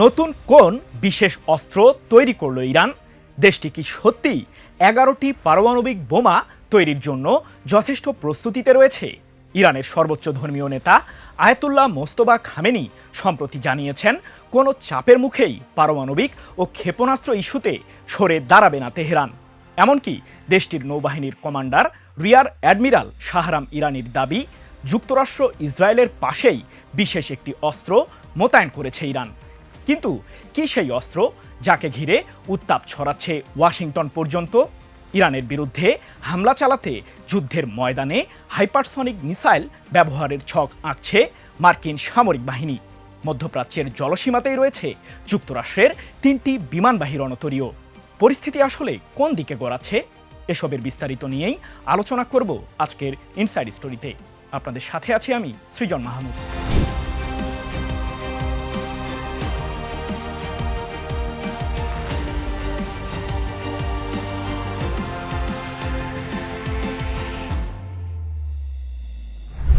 নতুন কোন বিশেষ অস্ত্র তৈরি করল ইরান? দেশটি কি সত্যিই 11টি পারমাণবিক বোমা তৈরির জন্য যথেষ্ট প্রস্তুতিতে রয়েছে? ইরানের সর্বোচ্চ ধর্মীয় নেতা আয়াতুল্লাহ মোস্তফা খামেনি সম্প্রতি জানিয়েছেন, কোনো চাপের মুখেই পারমাণবিক ও ক্ষেপণাস্ত্র ইস্যুতে সরে দাঁড়াবে না তেহরান। এমনকি দেশটির নৌবাহিনীর কমান্ডার রিয়ার অ্যাডমিরাল শাহরাম ইরানির দাবি, যুক্তরাষ্ট্র ইসরায়েলের পাশেই বিশেষ একটি অস্ত্র মোতায়েন করেছে ইরান। কিন্তু কি সেই অস্ত্র, যাকে ঘিরে উত্তাপ ছড়াচ্ছে ওয়াশিংটন পর্যন্ত? ইরানের বিরুদ্ধে হামলা চালাতে যুদ্ধের ময়দানে হাইপারসনিক মিসাইল ব্যবহারের ছক আঁকছে মার্কিন সামরিক বাহিনী। মধ্যপ্রাচ্যের জলসীমাতেই রয়েছে যুক্তরাষ্ট্রের 3টি বিমানবাহী রণতরীও। পরিস্থিতি আসলে কোন দিকে গড়াচ্ছে? এসবের বিস্তারিত নিয়েই আলোচনা করব আজকের ইনসাইড স্টোরিতে। আপনাদের সাথে আছি আমি সৃজন মাহমুদ।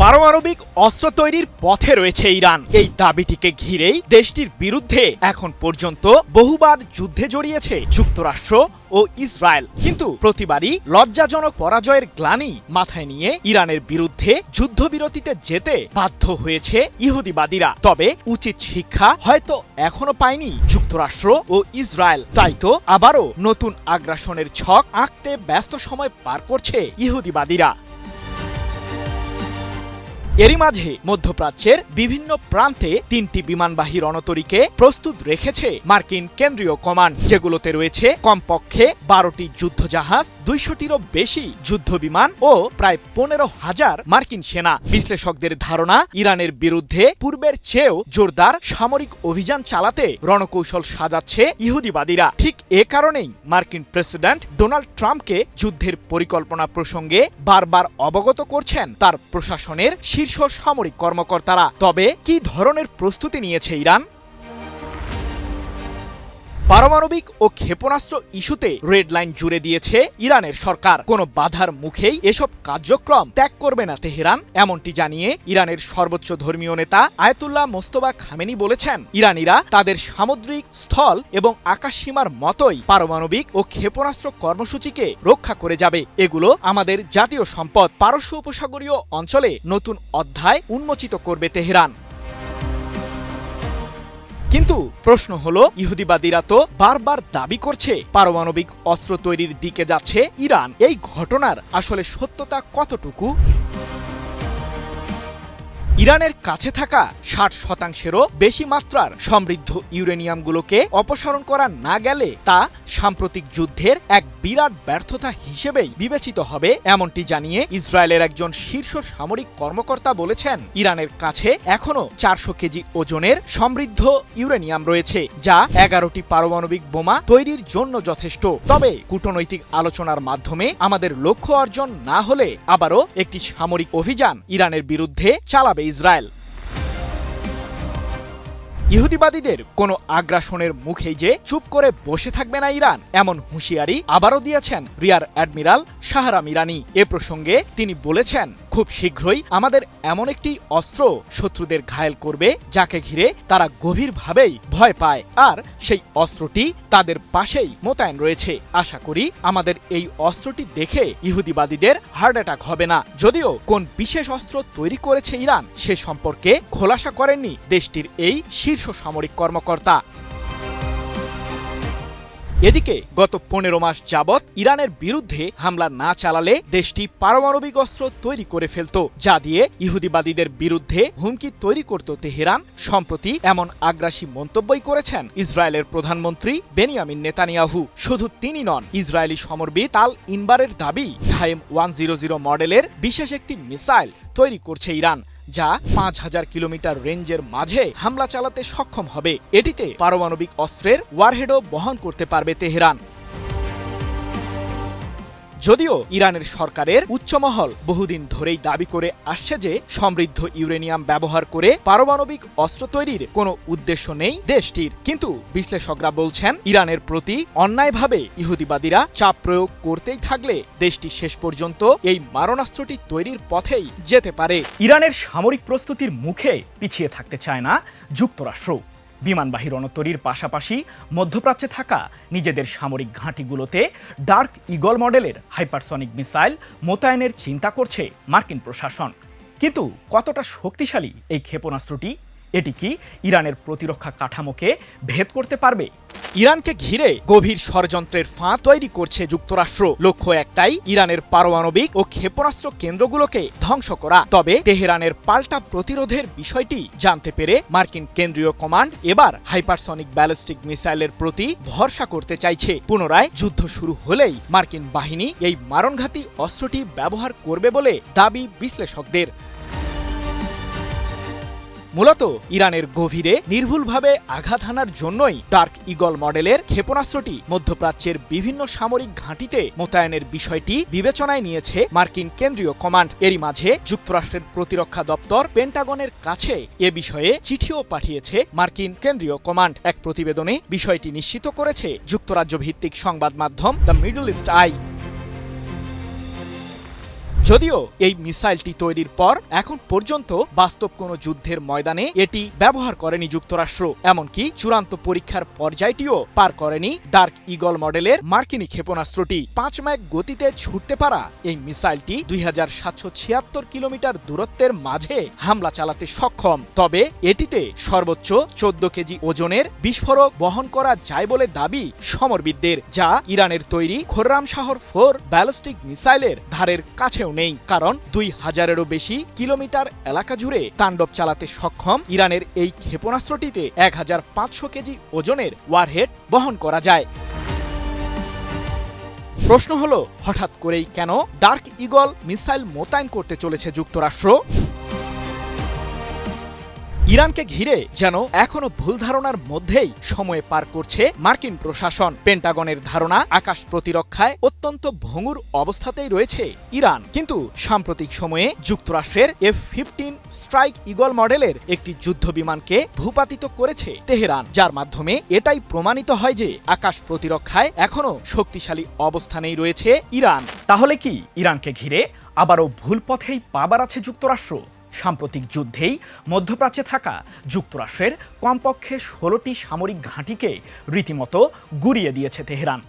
পারমাণবিক অস্ত্র তৈরির পথে রয়েছে ইরান। এই দাবিটিকে ঘিরেই দেশটির বিরুদ্ধে এখন পর্যন্ত বহুবার যুদ্ধে জড়িয়েছে যুক্তরাষ্ট্র ও ইসরায়েল। কিন্তু প্রতিবারই লজ্জাজনক পরাজয়ের গ্লানি মাথায় নিয়ে ইরানের বিরুদ্ধে যুদ্ধবিরতিতে যেতে বাধ্য হয়েছে ইহুদিবাদীরা। তবে উচিত শিক্ষা হয়তো এখনো পায়নি যুক্তরাষ্ট্র ও ইসরায়েল। তাই তো আবারও নতুন আগ্রাসনের ছক আঁকতে ব্যস্ত সময় পার করছে ইহুদিবাদীরা। এরই মাঝে মধ্যপ্রাচ্যের বিভিন্ন প্রান্তে 3টি বিমানবাহী রণতরীকে প্রস্তুত রেখেছে মার্কিন কেন্দ্রীয় কমান্ড, যেগুলোতে রয়েছে কমপক্ষে 12টি যুদ্ধজাহাজ, 200টিরও বেশি যুদ্ধবিমান ও প্রায় 15,000 মার্কিন সেনা। বিশ্লেষকদের ধারণা, ইরানের বিরুদ্ধে পূর্বের চেয়েও জোরদার সামরিক অভিযান চালাতে রণকৌশল সাজাচ্ছে ইহুদিবাদীরা। ঠিক এ কারণেই মার্কিন প্রেসিডেন্ট ডোনাল্ড ট্রাম্পকে যুদ্ধের পরিকল্পনা প্রসঙ্গে বারবার অবগত করছেন তার প্রশাসনের শীর্ষ সামরিক কর্মকর্তারা। তবে কি ধরনের প্রস্তুতি নিয়েছে ইরান? পারমাণবিক ও ক্ষেপণাস্ত্র ইস্যুতে রেড লাইন জুড়ে দিয়েছে ইরানের সরকার। কোনো বাধার মুখেই এসব কার্যক্রম ত্যাগ করবে না তেহরান, এমনটি জানিয়ে ইরানের সর্বোচ্চ ধর্মীয় নেতা আয়াতুল্লাহ মোস্তফা খামেনি বলেছেন, ইরানিরা তাদের সামুদ্রিক, স্থল এবং আকাশসীমার মতোই পারমাণবিক ও ক্ষেপণাস্ত্র কর্মসূচিকে রক্ষা করে যাবে। এগুলো আমাদের জাতীয় সম্পদ। পারস্য উপসাগরীয় অঞ্চলে নতুন অধ্যায় উন্মোচিত করবে তেহরান। কিন্তু প্রশ্ন হলো, ইহুদিবাদীরা তো বারবার দাবি করছে পারমাণবিক অস্ত্র তৈরির দিকে যাচ্ছে ইরান। এই ঘটনার আসলে সত্যতা কতটুকু? ইরানের কাছে থাকা 60%-এরও বেশি মাত্রার সমৃদ্ধ ইউরেনিয়ামগুলোকে অপসারণ করা না গেলে তা সাম্প্রতিক যুদ্ধের এক বিরাট ব্যর্থতা হিসেবেই বিবেচিত হবে, এমনটি জানিয়ে ইসরায়েলের একজন শীর্ষ সামরিক কর্মকর্তা বলেছেন, ইরানের কাছে এখনও 400 কেজি ওজনের সমৃদ্ধ ইউরেনিয়াম রয়েছে, যা 11টি পারমাণবিক বোমা তৈরির জন্য যথেষ্ট। তবে কূটনৈতিক আলোচনার মাধ্যমে আমাদের লক্ষ্য অর্জন না হলে আবারও একটি সামরিক অভিযান ইরানের বিরুদ্ধে চালাবে ইসরায়েল। ইহুদিবাদীদের কোনো আগ্রাসনের মুখেই যে চুপ করে বসে থাকবে না ইরান, এমন হুঁশিয়ারি আবারও দিয়েছেন রিয়ার অ্যাডমিরাল শাহরাম ইরানি। এ প্রসঙ্গে তিনি বলেছেন, খুব শীঘ্রই আমাদের এমন একটি অস্ত্র শত্রুদের ঘায়েল করবে, যাকে ঘিরে তারা গভীরভাবেই ভয় পায়, আর সেই অস্ত্রটি তাদের পাশেই মোতায়েন রয়েছে। আশা করি আমাদের এই অস্ত্রটি দেখে ইহুদিবাদীদের হার্ট অ্যাটাক হবে না। যদিও কোন বিশেষ অস্ত্র তৈরি করেছে ইরান সে সম্পর্কে খোলাসা করেননি দেশটির এই শীর্ষ সামরিক কর্মকর্তা। এদিকে গত 15 মাস যাবৎ ইরানের বিরুদ্ধে হামলা না চালালে দেশটি পারমাণবিক অস্ত্র তৈরি করে ফেলত, যা দিয়ে ইহুদিবাদীদের বিরুদ্ধে হুমকি তৈরি করত তেহরান। সম্প্রতি এমন আগ্রাসী মন্তব্যই করেছেন ইসরায়েলের প্রধানমন্ত্রী বেনিয়ামিন নেতানিয়াহু। শুধু তিনি নন, ইসরায়েলি সমরবিদ তাল ইনবারের দাবি, ঘায়েম 100 মডেলের বিশেষ একটি মিসাইল তৈরি করছে ইরান, যা 5000 কিলোমিটার রেঞ্জের মাঝে হামলা চালাতে সক্ষম হবে। এটিতে পারমাণবিক অস্ত্রের ওয়ারহেডও বহন করতে পারবে তেহরান। যদিও ইরানের সরকারের উচ্চমহল বহুদিন ধরেই দাবি করে আসছে যে সমৃদ্ধ ইউরেনিয়াম ব্যবহার করে পারমাণবিক অস্ত্র তৈরির কোনো উদ্দেশ্য নেই দেশটির, কিন্তু বিশ্লেষকরা বলছেন, ইরানের প্রতি অন্যায়ভাবে ইহুদিবাদীরা চাপ প্রয়োগ করতেই থাকলে দেশটি শেষ পর্যন্ত এই মারণাস্ত্রটি তৈরির পথেই যেতে পারে। ইরানের সামরিক প্রস্তুতির মুখে পিছিয়ে থাকতে চায় না যুক্তরাষ্ট্র। বিমানবাহী রণতরীর পাশাপাশি মধ্যপ্রাচ্যে থাকা নিজেদের সামরিক ঘাঁটিগুলোতে ডার্ক ইগল মডেলের হাইপারসনিক মিসাইল মোতায়েনের চিন্তা করছে মার্কিন প্রশাসন। কিন্তু কতটা শক্তিশালী এই ক্ষেপণাস্ত্রটি? এটি কি ইরানের প্রতিরক্ষা কাঠামোকে ভেদ করতে পারবে? ইরানকে ঘিরে গভীর ষড়যন্ত্রের ফাঁদ তৈরি করছে যুক্তরাষ্ট্র। লক্ষ্য একটাই, ইরানের পারমাণবিক ও ক্ষেপণাস্ত্র কেন্দ্রগুলোকে ধ্বংস করা। তবে তেহরানের পাল্টা প্রতিরোধের বিষয়টি জানতে পেরে মার্কিন কেন্দ্রীয় কমান্ড এবার হাইপারসনিক ব্যালিস্টিক মিসাইলের প্রতি ভরসা করতে চাইছে। পুনরায় যুদ্ধ শুরু হলেই মার্কিন বাহিনী এই মারণঘাতী অস্ত্রটি ব্যবহার করবে বলে দাবি বিশ্লেষকদের। মূলত ইরানের গভীরে নির্ভুলভাবে আঘাত হানার জন্যই ডার্ক ইগল মডেলের ক্ষেপণাস্ত্রটি মধ্যপ্রাচ্যের বিভিন্ন সামরিক ঘাঁটিতে মোতায়েনের বিষয়টি বিবেচনায় নিয়েছে মার্কিন কেন্দ্রীয় কমান্ড। এরই মাঝে যুক্তরাষ্ট্রের প্রতিরক্ষা দপ্তর পেন্টাগনের কাছে এ বিষয়ে চিঠিও পাঠিয়েছে মার্কিন কেন্দ্রীয় কমান্ড। এক প্রতিবেদনে বিষয়টি নিশ্চিত করেছে যুক্তরাজ্য ভিত্তিক সংবাদ মাধ্যম দ্য মিডল ইস্ট আই। যদিও এই মিসাইলটি তৈরির পর এখন পর্যন্ত বাস্তব কোনো যুদ্ধের ময়দানে এটি ব্যবহার করেনি যুক্তরাষ্ট্র, এমনকি চূড়ান্ত পরীক্ষার পর্যায়টিও পার করেনি ডার্ক ইগল মডেলের মার্কিনী ক্ষেপণাস্ত্রটি। 5 মাইল গতিতে ছুটতে পারা এই মিসাইলটি 2776 কিলোমিটার দূরত্বের মাঝে হামলা চালাতে সক্ষম। তবে এটিতে সর্বোচ্চ 14 কেজি ওজনের বিস্ফোরক বহন করা যায় বলে দাবি সমরবিদদের, যা ইরানের তৈরি খোররামশাহর 4 ব্যালিস্টিক মিসাইলের ধারের কাছেও নেই। কারণ 2000-এরও বেশি কিলোমিটার এলাকা জুড়ে তাণ্ডব চালাতে সক্ষম ইরানের এই ক্ষেপণাস্ত্রটিতে 1500 কেজি ওজনের ওয়ারহেড বহন করা যায়। প্রশ্ন হলো, হঠাৎ করেই কেন ডার্ক ইগল মিসাইল মোতায়েন করতে চলেছে যুক্তরাষ্ট্র? ইরানকে ঘিরে যেন এখনো ভুল ধারণার মধ্যেই সময় পার করছে মার্কিন প্রশাসন। পেন্টাগনের ধারণা, আকাশ প্রতিরক্ষায় অত্যন্ত ভঙ্গুর অবস্থাতেই রয়েছে ইরান। কিন্তু সাম্প্রতিক সময়ে যুক্তরাষ্ট্রের F-15 স্ট্রাইক ইগল মডেলের একটি যুদ্ধ বিমানকে ভূপাতিত করেছে তেহরান, যার মাধ্যমে এটাই প্রমাণিত হয় যে আকাশ প্রতিরক্ষায় এখনো শক্তিশালী অবস্থানেই রয়েছে ইরান। তাহলে কি ইরানকে ঘিরে আবারও ভুল পথেই পা বাড়াচ্ছে যুক্তরাষ্ট্র? সাম্প্রতিক যুদ্ধেই মধ্যপ্রাচ্যে থাকা যুক্তরাষ্ট্রের কমপক্ষে 16টি সামরিক ঘাঁটিকে রীতিমতো গুঁড়িয়ে দিয়েছে তেহরান।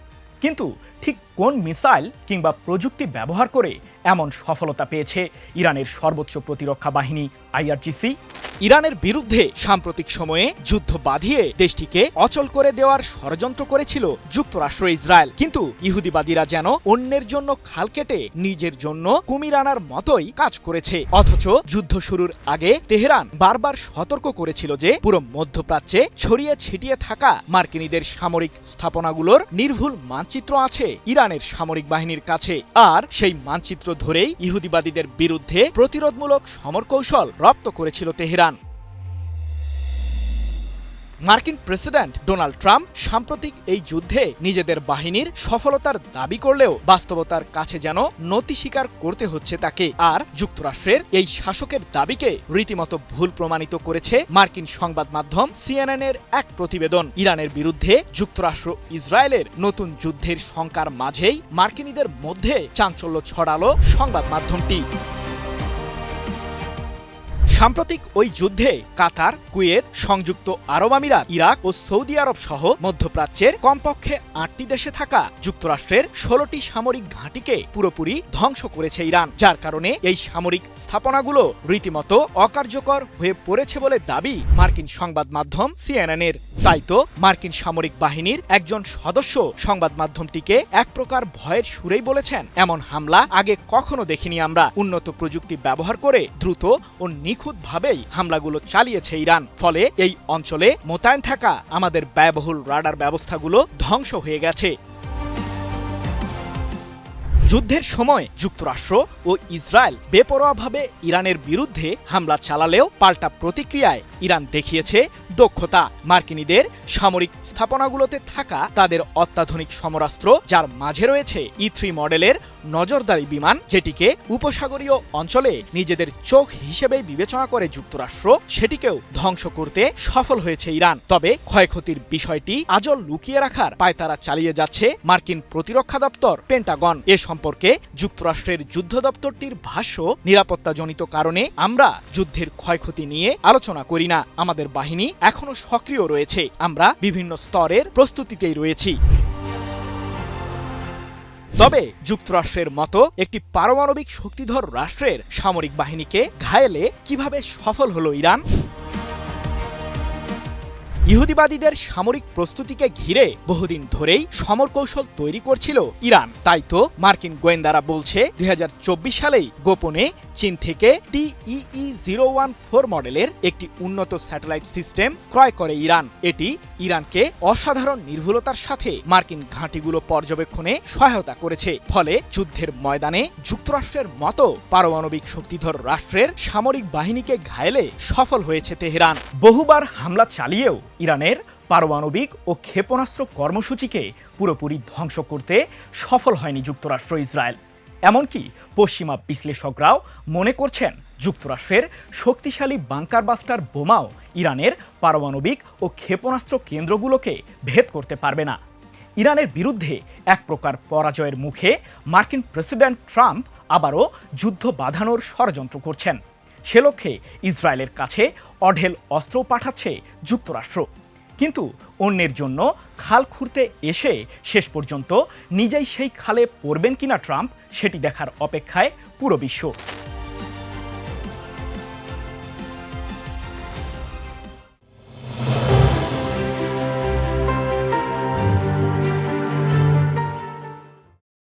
কিন্তু ঠিক কোন মিসাইল কিংবা প্রযুক্তি ব্যবহার করে এমন সফলতা পেয়েছে ইরানের সর্বোচ্চ প্রতিরক্ষা বাহিনী IRGC? ইরানের বিরুদ্ধে সাম্প্রতিক সময়ে যুদ্ধ বাঁধিয়ে দেশটিকে অচল করে দেওয়ার ষড়যন্ত্র করেছিল যুক্তরাষ্ট্র ইসরায়েল। কিন্তু ইহুদিবাদীরা যেন অন্যের জন্য খাল কেটে নিজের জন্য কুমির আনার মতোই কাজ করেছে। অথচ যুদ্ধ শুরুর আগে তেহরান বারবার সতর্ক করেছিল যে পুরো মধ্যপ্রাচ্যে ছড়িয়ে ছিটিয়ে থাকা মার্কিনীদের সামরিক স্থাপনাগুলোর নির্ভুল মানচিত্র আছে ইরানের সামরিক বাহিনীর কাছে। আর সেই মানচিত্র ধরেই ইহুদিবাদীদের বিরুদ্ধে প্রতিরোধমূলক সমরকৌশল রপ্ত করেছিল তেহরান। মার্কিন প্রেসিডেন্ট ডোনাল্ড ট্রাম্প সাম্প্রতিক এই যুদ্ধে নিজেদের বাহিনীর সফলতার দাবি করলেও বাস্তবতার কাছে যেন নতি স্বীকার করতে হচ্ছে তাকে। আর যুক্তরাষ্ট্রের এই শাসকের দাবিকে রীতিমতো ভুল প্রমাণিত করেছে মার্কিন সংবাদ মাধ্যম CNN-এর এক প্রতিবেদন। ইরানের বিরুদ্ধে যুক্তরাষ্ট্র ইসরায়েলের নতুন যুদ্ধের শঙ্কার মাঝেই মার্কিনীদের মধ্যে চাঞ্চল্য ছড়ালো সংবাদ মাধ্যমটি। সাম্প্রতিক ওই যুদ্ধে কাতার, কুয়েত, সংযুক্ত আরব আমিরাত, ইরাক ও সৌদি আরব সহ মধ্যপ্রাচ্যের কমপক্ষে 8টি দেশে থাকা যুক্তরাষ্ট্রের 16টি সামরিক ঘাঁটিকে পুরোপুরি ধ্বংস করেছে ইরান, যার কারণে এই সামরিক স্থাপনাগুলো রীতিমতো অকার্যকর হয়ে পড়েছে বলে দাবি মার্কিন সংবাদ মাধ্যম CNN-এর। তাই তো মার্কিন সামরিক বাহিনীর একজন সদস্য সংবাদ মাধ্যমটিকে এক প্রকার ভয়ের সুরেই বলেছেন, এমন হামলা আগে কখনো দেখিনি আমরা। উন্নত প্রযুক্তি ব্যবহার করে দ্রুত ও নিখুঁতভাবেই হামলাগুলো চালিয়েছে ইরান। ফলে এই অঞ্চলে মোতায়েন থাকা আমাদের ব্যয়বহুল রাডার ব্যবস্থাগুলো ধ্বংস হয়ে গেছে। যুদ্ধের সময় যুক্তরাষ্ট্র ও ইসরায়েল বেপরোয়াভাবে ইরানের বিরুদ্ধে হামলা চালালেও পাল্টা প্রতিক্রিয়ায় ইরান দেখিয়েছে দক্ষতা। মার্কিনীদের সামরিক স্থাপনাগুলোতে থাকা তাদের অত্যাধুনিক সমরাস্ত্র, যার মাঝে রয়েছে E-3 মডেলের নজরদারি বিমান, যেটিকে উপসাগরীয় অঞ্চলে নিজেদের চোখ হিসেবে বিবেচনা করে যুক্তরাষ্ট্র, সেটিকেও ধ্বংস করতে সফল হয়েছে ইরান। তবে ক্ষয়ক্ষতির বিষয়টি আজও লুকিয়ে রাখার পায়তারা চালিয়ে যাচ্ছে মার্কিন প্রতিরক্ষা দপ্তর পেন্টাগন। এ সম্পর্কে যুক্তরাষ্ট্রের যুদ্ধ দপ্তরটির ভাষ্য, নিরাপত্তাজনিত কারণে আমরা যুদ্ধের ক্ষয়ক্ষতি নিয়ে আলোচনা করি না। আমাদের বাহিনী এখনো সক্রিয় রয়েছে। আমরা বিভিন্ন স্তরের প্রস্তুতিতেই রয়েছি। তবে যুক্তরাষ্ট্রের মতো একটি পারমাণবিক শক্তিধর রাষ্ট্রের সামরিক বাহিনীকে ঘায়েলে কিভাবে সফল হলো ইরান? ইহুদিবাদীদের সামরিক প্রস্তুতিকে ঘিরে বহুদিন ধরেই সমরকৌশল তৈরি করছিল ইরান। তাই তো মার্কিন গোয়েন্দারা বলছে ২০২৪ সালেই গোপনে চীন থেকে TEE-014 মডেলের একটি উন্নত স্যাটেলাইট সিস্টেম ক্রয় করে ইরান। এটি ইরানকে অসাধারণ নির্ভুলতার সাথে মার্কিন ঘাঁটিগুলো পর্যবেক্ষণে সহায়তা করেছে। ফলে যুদ্ধের ময়দানে যুক্তরাষ্ট্রের মতো পারমাণবিক শক্তিধর রাষ্ট্রের সামরিক বাহিনীকে ঘায়েলে সফল হয়েছে তেহরান। বহুবার হামলা চালিয়েও ইরানের পারমাণবিক ও ক্ষেপণাস্ত্র কর্মসূচিকে পুরোপুরি ধ্বংস করতে সফল হয়নি যুক্তরাষ্ট্র ইসরায়েল। এমনকি পশ্চিমা বিশ্লেষকরাও মনে করছেন যুক্তরাষ্ট্রের শক্তিশালী বাংকার বাস্টার বোমাও ইরানের পারমাণবিক ও ক্ষেপণাস্ত্র কেন্দ্রগুলোকে ভেদ করতে পারবে না। ইরানের বিরুদ্ধে এক প্রকার পরাজয়ের মুখে মার্কিন প্রেসিডেন্ট ট্রাম্প আবারও যুদ্ধ বাঁধানোর ষড়যন্ত্র করছেন। সে লক্ষ্যে ইসরায়েলের কাছে অঢেল অস্ত্র পাঠাচ্ছে যুক্তরাষ্ট্র। কিন্তু অন্যের জন্য খাল খুঁড়তে এসে শেষ পর্যন্ত নিজেই সেই খালে পড়বেন কিনা ট্রাম্প, সেটি দেখার অপেক্ষায় পুরো বিশ্ব।